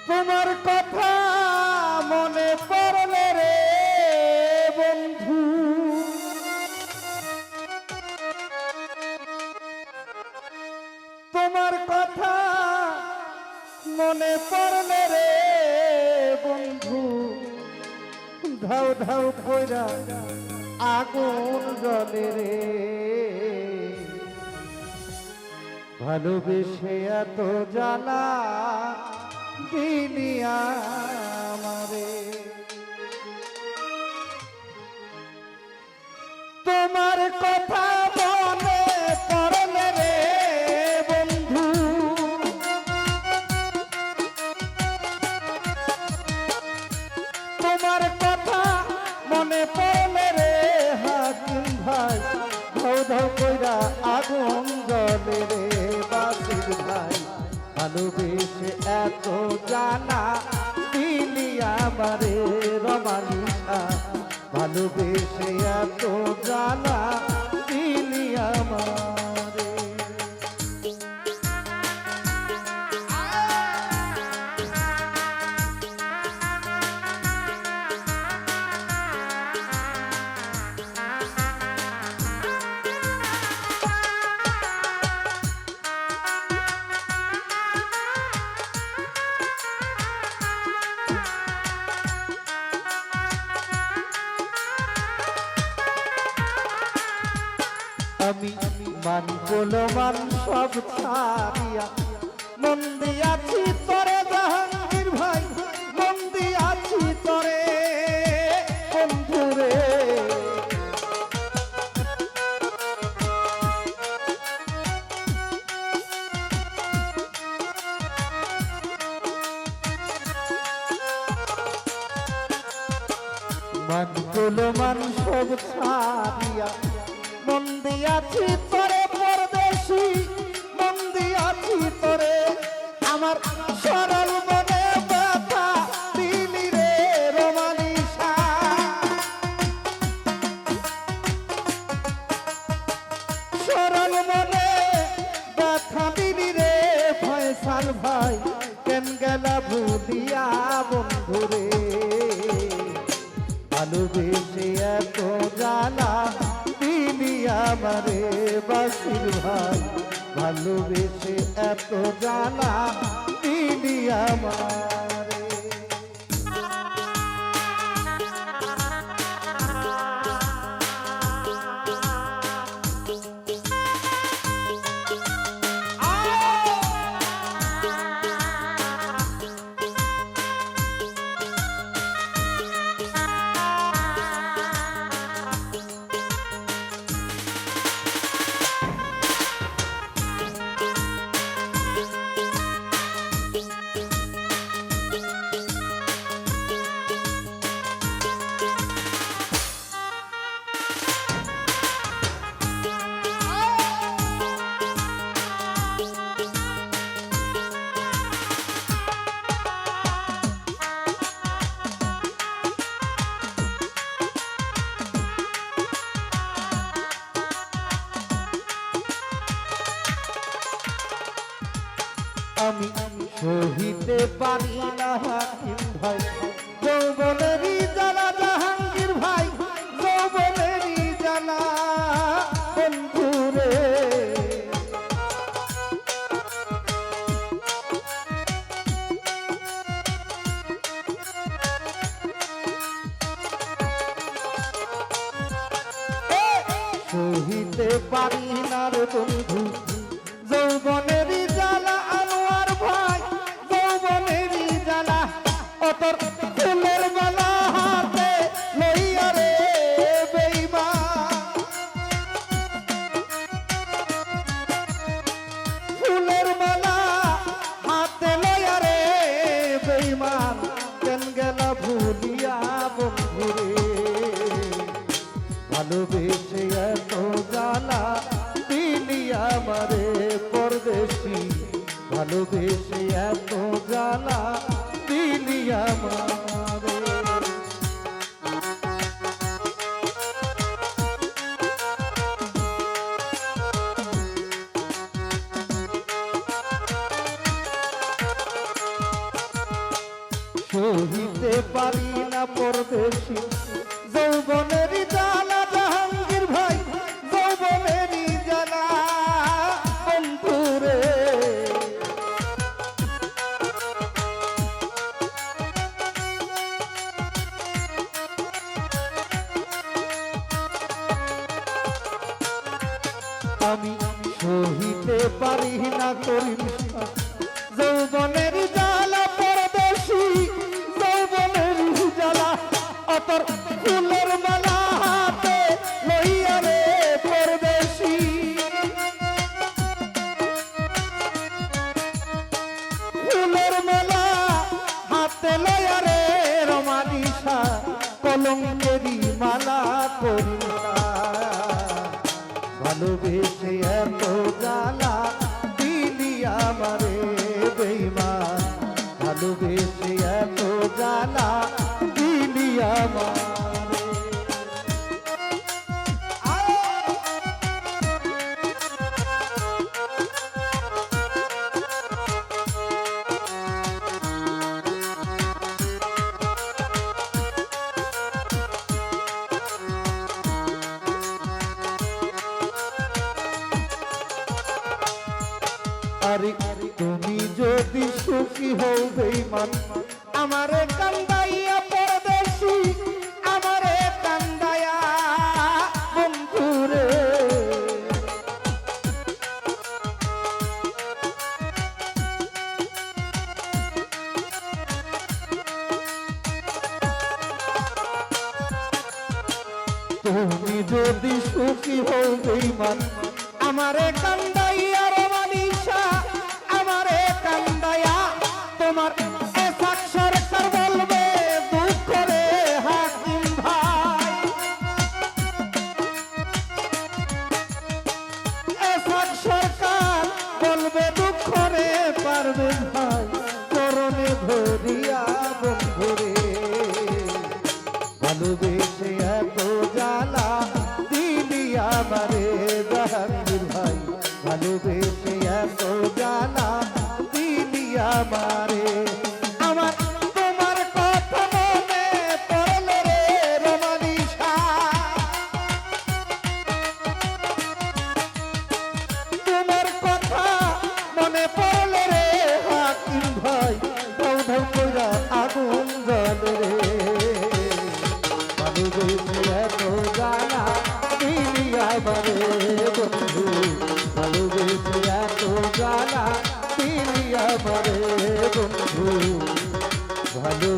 তোমার কথা মনে পড়লে রে বন্ধু, তোমার কথা মনে পড়লে রে বন্ধু, ধাউ ধাউ কইরা আগুন জ্বলে রে। ভালোবেসে এত জ্বালা দিলি আমারে, তোমার কথা মনে পড়লে রে বন্ধু, তোমার কথা মনে পড়লে রে হাকিম ভাই, ধাউ ধাউ কইরা আগুন জ্বলে রে বাসির ভাই। ভালোবেসে এত জানা দিলি আমারে রমানিসা, ভালোবেসে এত জানা দিলি আমারে। আমি মান বলো মান সব ছাড়িয়া মন দিয়াছি তরে জাহাঙ্গীর ভাই, মন দিয়াছি তরে বন্ধুরে। মান বলো মান সব ছাড়িয়া মন দিয়াছি তোরে পরদেশি, মন দিয়াছি তোরে আমার সরল মনে ব্যথা দিলি রে রমানিসা। সরল মনে ব্যথা দিলি রে ফয়সাল ভাই, কেন গেলা ভুলিয়া বন্ধুরে। ভালোবেসে এত জ্বালা দিলি আমারে বাসির ভাই, ভালোবেসে এত জ্বালা দিলি আমারে। আমি সহিতে পারি না হাকিম ভাই যৌবনেরই জ্বালা, জাহাঙ্গীর ভাই যৌবনেরই জ্বালা বন্ধুরে। সহিতে পারি না রে বন্ধু যৌবনেরই জ্বালা, আনোয়ার ভাই যৌবনেরই জ্বালা। অতর ফুলের মালা হাতে লইয়া রে বেঈমান, ফুলের মালা হাতে লইয়া রে বেঈমান, কেন গেলা ভুলিয়া বন্ধুরে। ভালোবেসে এত জ্বালা দিলি আমারে পরদেশি, ভালোবেসে এত জ্বালা দিলি আমারে। সহিতে পারি না পরদেশি যৌবনের জ্বালা জাহাঙ্গীর ভাই যৌবনের জ্বালা বন্ধুরে আমি সহিতে পারি না করি যৌবনের জ্বালা পরদেশি যৌবনের জ্বালা অতর ফুলের মালা হাতে লইয়া রে পরদেশি ফুলের মালা হাতে লইয়া রে রমানিসা কলঙ্কেরি মালা করিসা ভালোবেসে এত জ্বালা দিলি আমারে বেঈমান ভালোবেসে এত জ্বালা দিলি আমারে আরে তুমি যদি সুখী হও বেঈমান আমারে কান্দাইয়া পরদেশি আমারে কান্দাইয়া বন্ধুরে তুমি যদি সুখী হও বেঈমান আমারে কান্দাইয়া রমানিসা আমারে কান্দাইয়া তোমার এসাক সরকার বলবে দুঃখ রে হাকিম ভাই এসাক সরকার বলবে দুঃখ রে পারবে ভাই চরণে ধরিয়া বন্ধুরে ভালোবেসে এত জ্বালা দিলি আমারে জাহাঙ্গীর ভাই ভালোবেসে এত জ্বালা দিলি আমারে আমার তোমার কথা মনে পড়ল রে রমানিসা তোমার কথা মনে পড়ল রে হাকিম ভাই ধাউ ধাউ কইরা আগুন জ্বলে রে ভালোবেসে এত জ্বালা দিলি আমারে বন্ধু ভালোবেসে এত জ্বালা দিলি আমারে বন্ধু ভালোবেসে